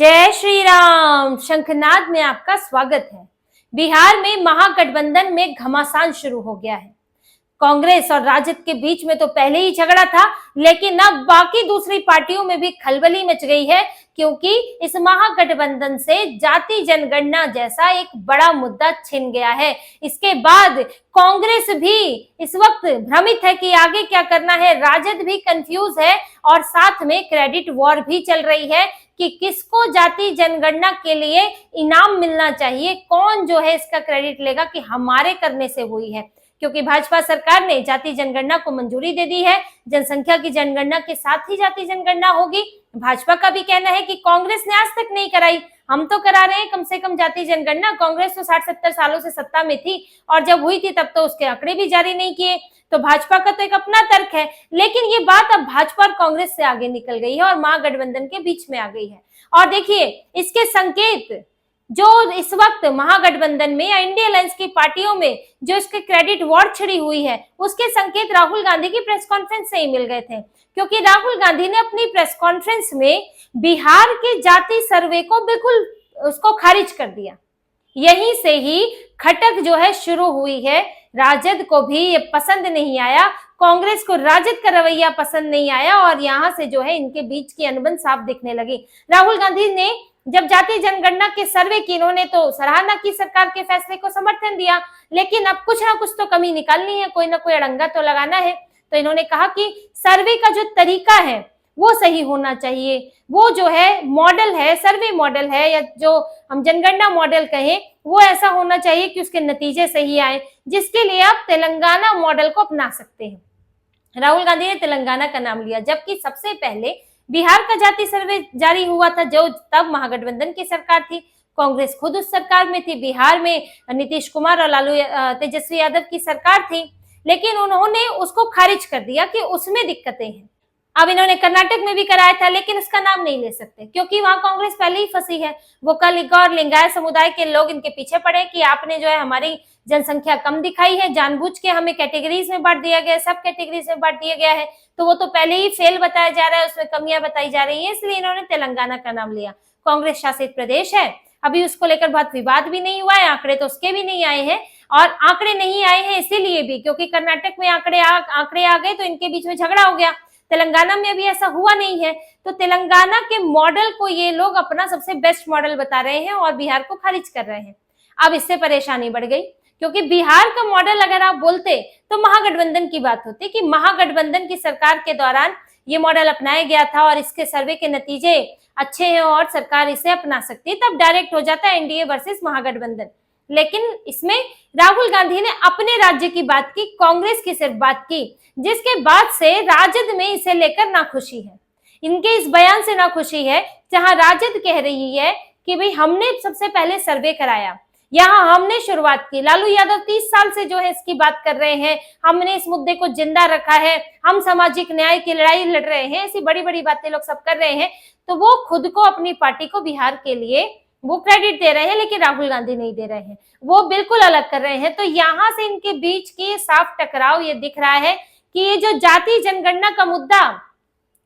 जय श्री राम। शंखनाद में आपका स्वागत है। बिहार में महागठबंधन में घमासान शुरू हो गया है। कांग्रेस और राजद के बीच में तो पहले ही झगड़ा था, लेकिन अब बाकी दूसरी पार्टियों में भी खलबली मच गई है, क्योंकि इस महागठबंधन से जाति जनगणना जैसा एक बड़ा मुद्दा छिन गया है। इसके बाद कांग्रेस भी इस वक्त भ्रमित है कि आगे क्या करना है, राजद भी कंफ्यूज है और साथ में क्रेडिट वॉर भी चल रही है कि किसको जाति जनगणना के लिए इनाम मिलना चाहिए, कौन जो है इसका क्रेडिट लेगा कि हमारे करने से हुई है। क्योंकि भाजपा सरकार ने जाति जनगणना को मंजूरी दे दी है, जनसंख्या की जनगणना के साथ ही जाति जनगणना होगी। भाजपा का भी कहना है कि कांग्रेस ने आज तक नहीं कराई, हम तो करा रहे हैं कम से कम जाति जनगणना। कांग्रेस तो 60-70 सालों से सत्ता में थी और जब हुई थी तब तो उसके आंकड़े भी जारी नहीं किए। तो भाजपा का तो एक अपना तर्क है, लेकिन ये बात अब भाजपा और कांग्रेस से आगे निकल गई है और महागठबंधन के बीच में आ गई है। और देखिए, इसके संकेत जो इस वक्त महागठबंधन में या इंडिया अलायंस की पार्टियों में जो इसके क्रेडिट वॉर छिड़ी हुई है, उसके संकेत राहुल गांधी की प्रेस कॉन्फ्रेंस से ही मिल गए थे। क्योंकि राहुल गांधी ने अपनी प्रेस कॉन्फ्रेंस में बिहार के जाति सर्वे को बिल्कुल उसको खारिज कर दिया। यहीं से ही खटक जो है शुरू हुई है। राजद को भी ये पसंद नहीं आया, कांग्रेस को राजद का रवैया पसंद नहीं आया और यहाँ से जो है इनके बीच की अनबन साफ दिखने लगी। राहुल गांधी ने जब जाति जनगणना के सर्वे की, इन्होंने तो सराहना की, सरकार के फैसले को समर्थन दिया, लेकिन अब कुछ ना कुछ तो कमी निकालनी है, कोई ना कोई अड़ंगा तो लगाना है। तो इन्होंने कहा कि सर्वे का जो तरीका है वो सही होना चाहिए, वो जो है मॉडल है, सर्वे मॉडल है या जो हम जनगणना मॉडल कहें, वो ऐसा होना चाहिए कि उसके नतीजे सही आए, जिसके लिए आप तेलंगाना मॉडल को अपना सकते हैं। राहुल गांधी ने तेलंगाना का नाम लिया, जबकि सबसे पहले बिहार का जाति सर्वे जारी हुआ था, जो तब महागठबंधन की सरकार थी। कांग्रेस खुद उस सरकार में थी, बिहार में नीतीश कुमार और तेजस्वी यादव की सरकार थी, लेकिन उन्होंने उसको खारिज कर दिया कि उसमें दिक्कतें हैं। अब इन्होंने कर्नाटक में भी कराया था, लेकिन उसका नाम नहीं ले सकते क्योंकि वहां कांग्रेस पहले ही फंसी है। वो कलिंगा और लिंगायत समुदाय के लोग इनके पीछे पड़े कि आपने जो है हमारी जनसंख्या कम दिखाई है, जानबूझ के हमें कैटेगरीज में बांट दिया गया है, सब कैटेगरीज में बांट दिया गया है, तो वो तो पहले ही फेल बताया जा रहा है, उसमें कमियां बताई जा रही है, इसलिए इन्होंने तेलंगाना का नाम लिया। कांग्रेस शासित प्रदेश है, अभी उसको लेकर बहुत विवाद भी नहीं हुआ है, आंकड़े तो उसके भी नहीं आए हैं। और आंकड़े नहीं आए हैं इसीलिए भी क्योंकि कर्नाटक में आंकड़े आ गए तो इनके बीच में झगड़ा हो गया। तेलंगाना में अभी ऐसा हुआ नहीं है, तो तेलंगाना के मॉडल को ये लोग अपना सबसे बेस्ट मॉडल बता रहे हैं और बिहार को खारिज कर रहे हैं। अब इससे परेशानी बढ़ गई, क्योंकि बिहार का मॉडल अगर आप बोलते तो महागठबंधन की बात होती कि महागठबंधन की सरकार के दौरान ये मॉडल अपनाया गया था और इसके सर्वे के नतीजे अच्छे हैं और सरकार इसे अपना सकती है, तब डायरेक्ट हो जाता है एनडीए वर्सेस महागठबंधन। लेकिन इसमें राहुल गांधी ने अपने राज्य की बात की, कांग्रेस की सिर्फ बात की, जिसके बाद से राजद में इसे लेकर नाखुशी है। इनके इस बयान से नाखुशी है जहां राजद कह रही है कि भाई हमने सबसे पहले सर्वे कराया, यहाँ हमने शुरुआत की, लालू यादव 30 साल से जो है इसकी बात कर रहे हैं, हमने इस मुद्दे को जिंदा रखा है, हम सामाजिक न्याय की लड़ाई लड़ रहे हैं, ऐसी बड़ी बड़ी बातें लोग सब कर रहे हैं। तो वो खुद को, अपनी पार्टी को बिहार के लिए वो क्रेडिट दे रहे हैं, लेकिन राहुल गांधी नहीं दे रहे हैं, वो बिल्कुल अलग कर रहे हैं। तो यहाँ से इनके बीच की साफ टकराव ये दिख रहा है कि ये जो जाति जनगणना का मुद्दा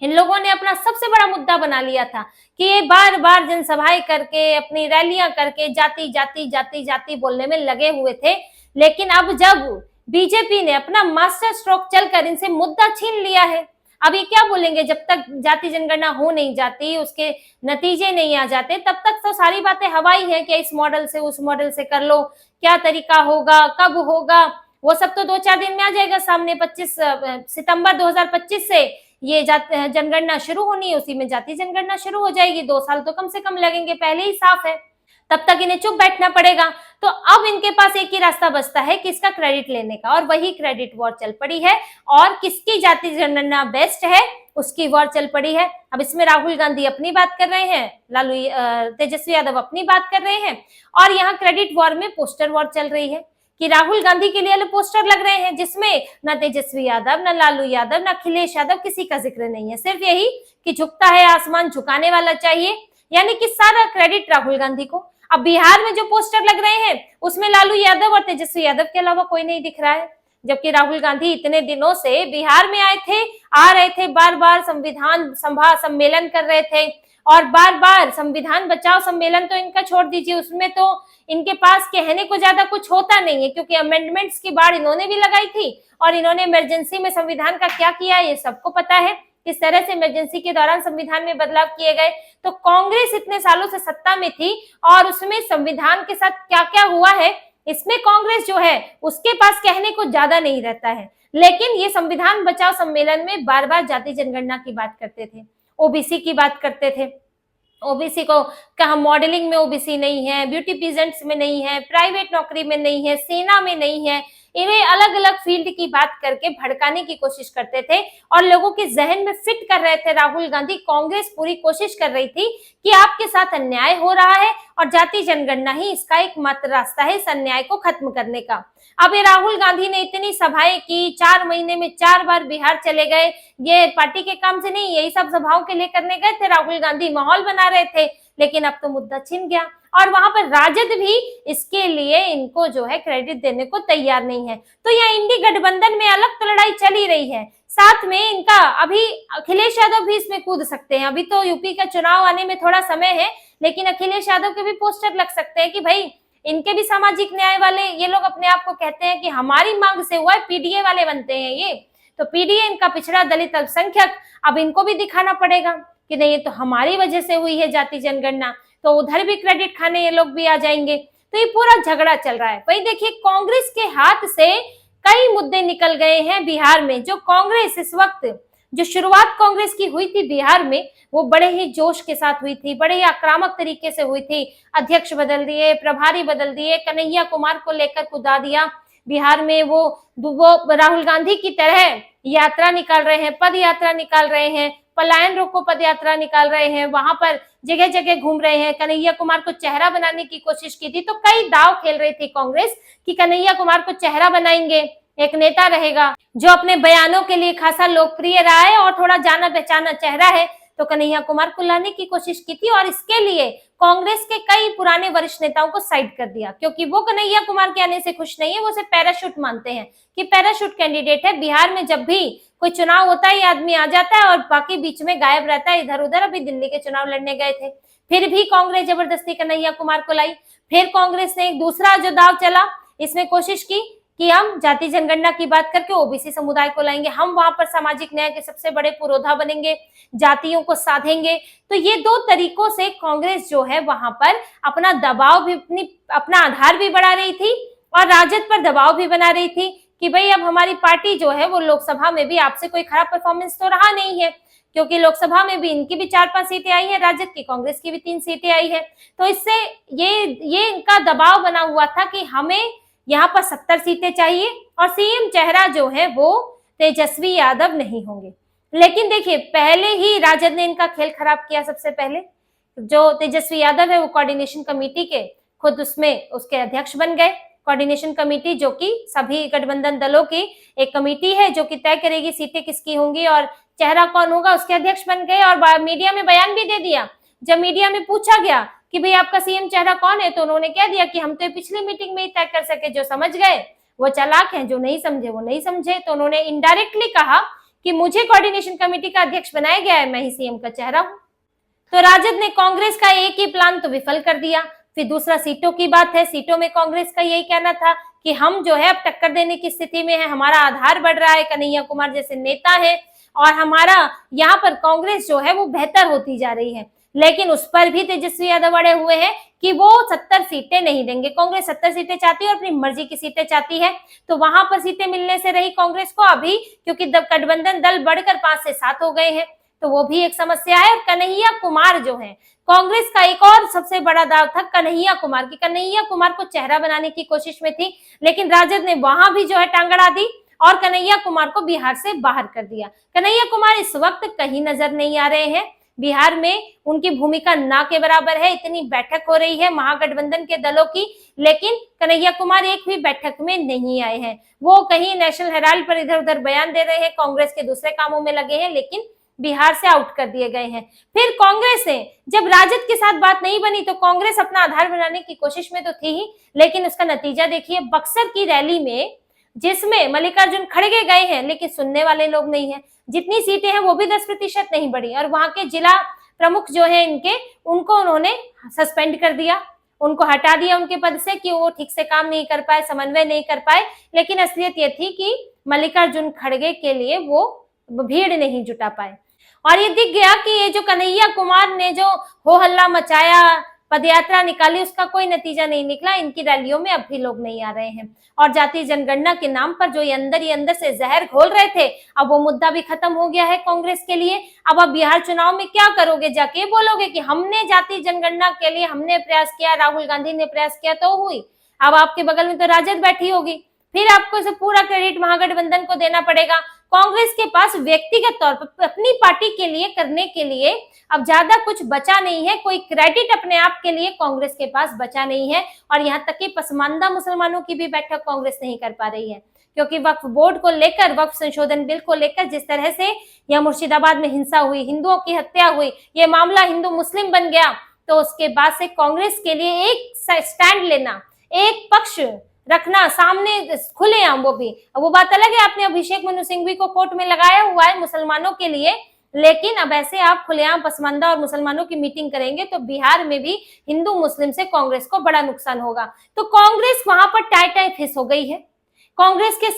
इन लोगों ने अपना सबसे बड़ा मुद्दा बना लिया था कि ये बार बार जनसभाएं करके, अपनी रैलियां करके जाति जाति जाति जाति बोलने में लगे हुए थे। लेकिन अब जब बीजेपी ने अपना मास्टर स्ट्रोक चलकर इनसे मुद्दा छीन लिया है, अब ये क्या बोलेंगे, जब तक जाति जनगणना हो नहीं जाती, उसके नतीजे नहीं आ जाते, तब तक तो सारी बातें हवाई है कि इस मॉडल से उस मॉडल से कर लो, क्या तरीका होगा, कब होगा, वो सब तो 2-4 दिन में आ जाएगा सामने। 25 सितंबर 2025 से ये जनगणना शुरू होनी है, उसी में जाति जनगणना शुरू हो जाएगी, 2 साल तो कम से कम लगेंगे, पहले ही साफ है, तब तक इन्हें चुप बैठना पड़ेगा। तो अब इनके पास एक ही रास्ता बचता है किसका क्रेडिट लेने का, और वही क्रेडिट वॉर चल पड़ी है और किसकी जाति जनगणना बेस्ट है उसकी वॉर चल पड़ी है। अब इसमें राहुल गांधी अपनी बात कर रहे हैं, तेजस्वी यादव अपनी बात कर रहे हैं, और यहाँ क्रेडिट वॉर में पोस्टर वॉर चल रही है कि राहुल गांधी के लिए अलग पोस्टर लग रहे हैं जिसमें न तेजस्वी यादव, न लालू यादव, न अखिलेश यादव, किसी का जिक्र नहीं है, सिर्फ यही कि झुकता है आसमान झुकाने वाला चाहिए, यानी कि सारा क्रेडिट राहुल गांधी को। अब बिहार में जो पोस्टर लग रहे हैं उसमें लालू यादव और तेजस्वी यादव के अलावा कोई नहीं दिख रहा है, जबकि राहुल गांधी इतने दिनों से बिहार में आ रहे थे, बार बार संविधान सभा सम्मेलन कर रहे थे, और बार बार संविधान बचाओ सम्मेलन तो इनका छोड़ दीजिए, उसमें तो इनके पास कहने को ज्यादा कुछ होता नहीं है, क्योंकि अमेंडमेंट्स की बाढ़ इन्होंने भी लगाई थी और इन्होंने इमरजेंसी में संविधान का क्या किया ये सबको पता है, किस तरह से इमरजेंसी के दौरान संविधान में बदलाव किए गए। तो कांग्रेस इतने सालों से सत्ता में थी और उसमें संविधान के साथ क्या क्या हुआ है, इसमें कांग्रेस जो है उसके पास कहने को ज्यादा नहीं रहता है। लेकिन ये संविधान बचाओ सम्मेलन में बार बार जाति जनगणना की बात करते थे, ओबीसी की बात करते थे। ओबीसी को कहा मॉडलिंग में ओबीसी नहीं है, ब्यूटी पीजेंट्स में नहीं है, प्राइवेट नौकरी में नहीं है, सेना में नहीं है, इन्हें अलग अलग फील्ड की बात करके भड़काने की कोशिश करते थे और लोगों के जहन में फिट कर रहे थे राहुल गांधी। कांग्रेस पूरी कोशिश कर रही थी कि आपके साथ अन्याय हो रहा है और जाति जनगणना ही इसका एकमात्र रास्ता है इस अन्याय को खत्म करने का। अब ये राहुल गांधी ने इतनी सभाएं की, 4 महीने में 4 बार बिहार चले गए, ये पार्टी के काम से नहीं, यही सब सभाओं के लिए करने गए थे राहुल गांधी, माहौल बना रहे थे। लेकिन अब तो मुद्दा छिन गया और वहां पर राजद भी इसके लिए इनको जो है क्रेडिट देने को तैयार नहीं है। तो यह इंडी गठबंधन में अलग तो लड़ाई चल ही रही है, साथ में इनका अभी अखिलेश यादव भी इसमें कूद सकते हैं। अभी तो यूपी का चुनाव आने में थोड़ा समय है, लेकिन अखिलेश यादव के भी पोस्टर लग सकते हैं कि भाई इनके भी सामाजिक न्याय वाले, ये लोग अपने आप को कहते हैं कि हमारी मांग से हुआ है, पीडीए वाले बनते हैं ये, तो पीडीए इनका पिछड़ा दलित अल्पसंख्यक, अब इनको भी दिखाना पड़ेगा कि नहीं ये तो हमारी वजह से हुई है जाति जनगणना, तो उधर भी क्रेडिट खाने ये लोग भी आ जाएंगे। तो ये पूरा झगड़ा चल रहा है। वही देखिए कांग्रेस के हाथ से कई मुद्दे निकल गए हैं बिहार में। जो कांग्रेस इस वक्त, जो शुरुआत कांग्रेस की हुई थी बिहार में, वो बड़े ही जोश के साथ हुई थी, बड़े ही आक्रामक तरीके से हुई थी। अध्यक्ष बदल दिए, प्रभारी बदल दिए, कन्हैया कुमार को लेकर कुदा दिया बिहार में। वो राहुल गांधी की तरह यात्रा निकाल रहे हैं, पद यात्रा निकाल रहे हैं, पलायन रोको पद यात्रा निकाल रहे हैं, वहां पर जगह जगह घूम रहे हैं। कन्हैया कुमार को चेहरा बनाने की कोशिश की थी, तो कई दाव खेल रही थी कांग्रेस कि कन्हैया कुमार को चेहरा बनाएंगे, एक नेता रहेगा जो अपने बयानों के लिए खासा लोकप्रिय रहा है और थोड़ा जाना पहचाना चेहरा है, तो कन्हैया कुमार को लाने की कोशिश की थी। और इसके लिए कांग्रेस के कई पुराने वरिष्ठ नेताओं को साइड कर दिया, क्योंकि वो कन्हैया कुमार के आने से खुश नहीं है, वो सिर्फ पैराशूट मानते हैं कि पैराशूट कैंडिडेट है। बिहार में जब भी कोई चुनाव होता है ये आदमी आ जाता है और बाकी बीच में गायब रहता है, इधर उधर। अभी दिल्ली के चुनाव लड़ने गए थे, फिर भी कांग्रेस जबरदस्ती कन्हैया कुमार को लाई। फिर कांग्रेस ने एक दूसरा जो दाव चला, इसमें कोशिश की कि हम जाति जनगणना की बात करके ओबीसी समुदाय को लाएंगे, हम वहां पर सामाजिक न्याय के सबसे बड़े पुरोधा बनेंगे, जातियों को साधेंगे। तो ये 2 तरीकों से कांग्रेस जो है वहां पर अपना दबाव भी, अपना आधार भी बढ़ा रही थी और राजद पर दबाव भी बना रही थी कि भाई अब हमारी पार्टी जो है वो लोकसभा में भी आपसे कोई खराब परफॉर्मेंस तो रहा नहीं है, क्योंकि लोकसभा में भी इनकी भी 4-5 सीटें आई है, राजद की, कांग्रेस की भी 3 सीटें आई है। तो इससे ये इनका दबाव बना हुआ था कि हमें यहाँ पर 70 सीटें चाहिए और सीएम चेहरा जो है वो तेजस्वी यादव नहीं होंगे। लेकिन देखिए पहले ही राजद ने इनका खेल खराब किया। सबसे पहले जो तेजस्वी यादव है वो कोऑर्डिनेशन कमेटी के खुद उसमें उसके अध्यक्ष बन गए। कोऑर्डिनेशन कमेटी जो कि सभी गठबंधन दलों की एक कमेटी है जो कि तय करेगी सीटें किसकी होंगी और चेहरा कौन होगा, उसके अध्यक्ष बन गए और मीडिया में बयान भी दे दिया। जब मीडिया में पूछा गया कि भाई आपका सीएम चेहरा कौन है, तो उन्होंने कह दिया कि हम तो पिछली मीटिंग में ही तय कर सके, जो समझ गए वो चालाक हैं, जो नहीं समझे वो नहीं समझे। तो उन्होंने इनडायरेक्टली कहा कि मुझे कोऑर्डिनेशन कमेटी का अध्यक्ष बनाया गया है, मैं ही सीएम का चेहरा हूं। तो राजद ने कांग्रेस का एक ही प्लान तो विफल कर दिया। फिर दूसरा सीटों की बात है, सीटों में कांग्रेस का यही कहना था कि हम जो है अब टक्कर देने की स्थिति में है, हमारा आधार बढ़ रहा है, कन्हैया कुमार जैसे नेता है और हमारा यहाँ पर कांग्रेस जो है वो बेहतर होती जा रही है। लेकिन उस पर भी तेजस्वी यादव अड़े हुए हैं कि वो 70 सीटें नहीं देंगे। कांग्रेस 70 सीटें चाहती है और अपनी मर्जी की सीटें चाहती है, तो वहां पर सीटें मिलने से रही कांग्रेस को अभी, क्योंकि गठबंधन दल बढ़कर 5 से 7 हो गए हैं, तो वो भी एक समस्या है। और कन्हैया कुमार जो है, कांग्रेस का एक और सबसे बड़ा दाव था कन्हैया कुमार की। कन्हैया कुमार को चेहरा बनाने की कोशिश में थी, लेकिन राजद ने वहां भी जो है टांग अड़ा दी और कन्हैया कुमार को बिहार से बाहर कर दिया। कन्हैया कुमार इस वक्त कहीं नजर नहीं आ रहे हैं बिहार में, उनकी भूमिका ना के बराबर है। इतनी बैठक हो रही है महागठबंधन के दलों की, लेकिन कन्हैया कुमार एक भी बैठक में नहीं आए हैं। वो कहीं नेशनल हेराल्ड पर इधर उधर बयान दे रहे हैं, कांग्रेस के दूसरे कामों में लगे हैं, लेकिन बिहार से आउट कर दिए गए हैं। फिर कांग्रेस ने जब राजद के साथ बात नहीं बनी तो कांग्रेस अपना आधार बनाने की कोशिश में तो थी ही, लेकिन उसका नतीजा देखिए, बक्सर की रैली में जिसमें मल्लिकार्जुन खड़गे गए हैं लेकिन सुनने वाले लोग नहीं है, जितनी सीटें हैं वो भी 10% नहीं बढ़ी और वहां के जिला प्रमुख जो है इनके, उनको उन्होंने सस्पेंड कर दिया, उनको हटा दिया उनके पद से कि वो ठीक से काम नहीं कर पाए, समन्वय नहीं कर पाए। लेकिन असलियत ये थी कि मल्लिकार्जुन खड़गे के लिए वो भीड़ नहीं जुटा पाए। और ये दिख गया कि ये जो कन्हैया कुमार ने जो हो हल्ला मचाया, पदयात्रा निकाली, उसका कोई नतीजा नहीं निकला। इनकी रैलियों में अब भी लोग नहीं आ रहे हैं। और जातीय जनगणना के नाम पर जो ये अंदर से जहर घोल रहे थे, अब वो मुद्दा भी खत्म हो गया है कांग्रेस के लिए। अब आप बिहार चुनाव में क्या करोगे? जाके बोलोगे कि हमने जातीय जनगणना के लिए हमने प्रयास किया, राहुल गांधी ने प्रयास किया तो हुई। अब आपके बगल में तो राजद बैठी होगी, फिर आपको इसे पूरा क्रेडिट महागठबंधन को देना पड़ेगा। कांग्रेस के पास व्यक्तिगत तौर पर अपनी पार्टी के लिए करने के लिए अब ज्यादा कुछ बचा नहीं है, कोई क्रेडिट अपने आप के लिए कांग्रेस के पास बचा नहीं है। और यहाँ तक कि पसमानदा मुसलमानों की भी बैठक कांग्रेस नहीं कर पा रही है, क्योंकि वक्फ बोर्ड को लेकर, वक्फ संशोधन बिल को लेकर जिस तरह से यह मुर्शिदाबाद में हिंसा हुई, हिंदुओं की हत्या हुई, ये मामला हिंदू मुस्लिम बन गया, तो उसके बाद से कांग्रेस के लिए एक स्टैंड लेना, एक पक्ष रखना सामने खुलेआम, वो बात अलग है, आपने अभिषेक मनु सिंघवी को कोर्ट में लगाया हुआ है मुसलमानों के लिए, लेकिन अब ऐसे आप खुलेआम पसमानदा और मुसलमानों की मीटिंग करेंगे तो बिहार में भी हिंदू मुस्लिम से कांग्रेस को बड़ा नुकसान होगा। तो कांग्रेस वहां पर टाई फिस हो गई है। कांग्रेस के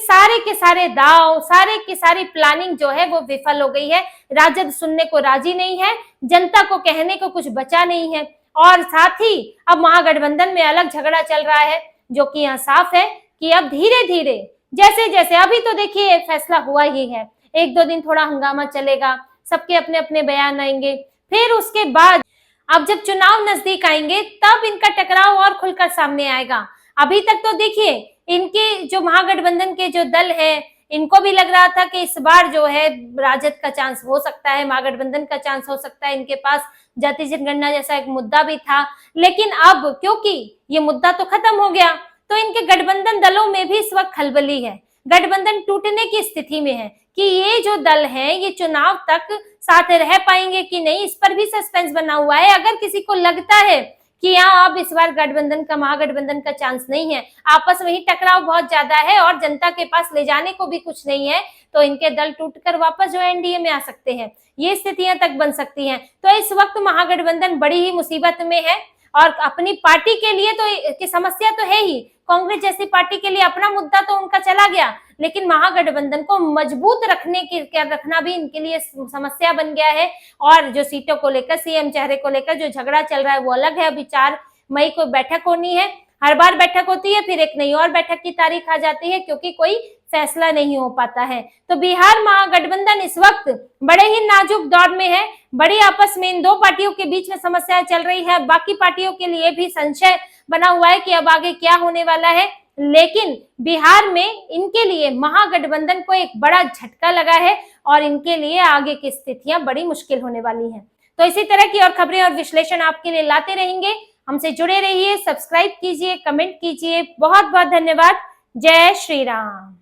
सारे दाव, सारे की सारी प्लानिंग जो है वो विफल हो गई है। राजद सुनने को राजी नहीं है, जनता को कहने को कुछ बचा नहीं है। और साथ ही अब महागठबंधन में अलग झगड़ा चल रहा है, जो कि यहाँ साफ है कि अब धीरे धीरे जैसे जैसे, अभी तो देखिए फैसला हुआ ही है, एक दो दिन थोड़ा हंगामा चलेगा, सबके अपने अपने बयान आएंगे, फिर उसके बाद अब जब चुनाव नजदीक आएंगे तब इनका टकराव और खुलकर सामने आएगा। अभी तक तो देखिए इनके जो महागठबंधन के जो दल है, इनको भी लग रहा था कि इस बार जो है राजद का चांस हो सकता है, महागठबंधन का चांस हो सकता है, इनके पास जातीय जनगणना जैसा एक मुद्दा भी था। लेकिन अब क्योंकि ये मुद्दा तो खत्म हो गया, तो इनके गठबंधन दलों में भी इस वक्त खलबली है, गठबंधन टूटने की स्थिति में है कि ये जो दल हैं ये चुनाव तक साथ रह पाएंगे कि नहीं, इस पर भी सस्पेंस बना हुआ है। अगर किसी को लगता है कि यहाँ अब इस बार गठबंधन का, महागठबंधन का चांस नहीं है, आपस में ही टकराव बहुत ज्यादा है और जनता के पास ले जाने को भी कुछ नहीं है, तो इनके दल टूटकर वापस जो एनडीए में आ सकते हैं, ये स्थितियां तक बन सकती हैं। तो इस वक्त महागठबंधन बड़ी ही मुसीबत में है। और अपनी पार्टी के लिए तो की समस्या तो है ही, कांग्रेस जैसी पार्टी के लिए अपना मुद्दा तो उनका चला गया, लेकिन महागठबंधन को मजबूत रखना भी इनके लिए समस्या बन गया है। और जो सीटों को लेकर, सीएम चेहरे को लेकर जो झगड़ा चल रहा है वो अलग है। अभी 4 मई को बैठक होनी है, हर बार बैठक होती है, फिर एक नई और बैठक की तारीख आ जाती है, क्योंकि कोई फैसला नहीं हो पाता है। तो बिहार महागठबंधन इस वक्त बड़े ही नाजुक दौर में है। बड़ी आपस में इन दो पार्टियों के बीच में समस्याएं चल रही है। बाकी पार्टियों के लिए भी संशय बना हुआ है कि अब आगे क्या होने वाला है। लेकिन बिहार में इनके लिए महागठबंधन को एक बड़ा झटका लगा है और इनके लिए आगे की स्थितियां बड़ी मुश्किल होने वाली हैं। तो इसी तरह की और खबरें और विश्लेषण आपके लिए लाते रहेंगे। हमसे जुड़े रहिए, सब्सक्राइब कीजिए, कमेंट कीजिए। बहुत बहुत धन्यवाद। जय श्री राम।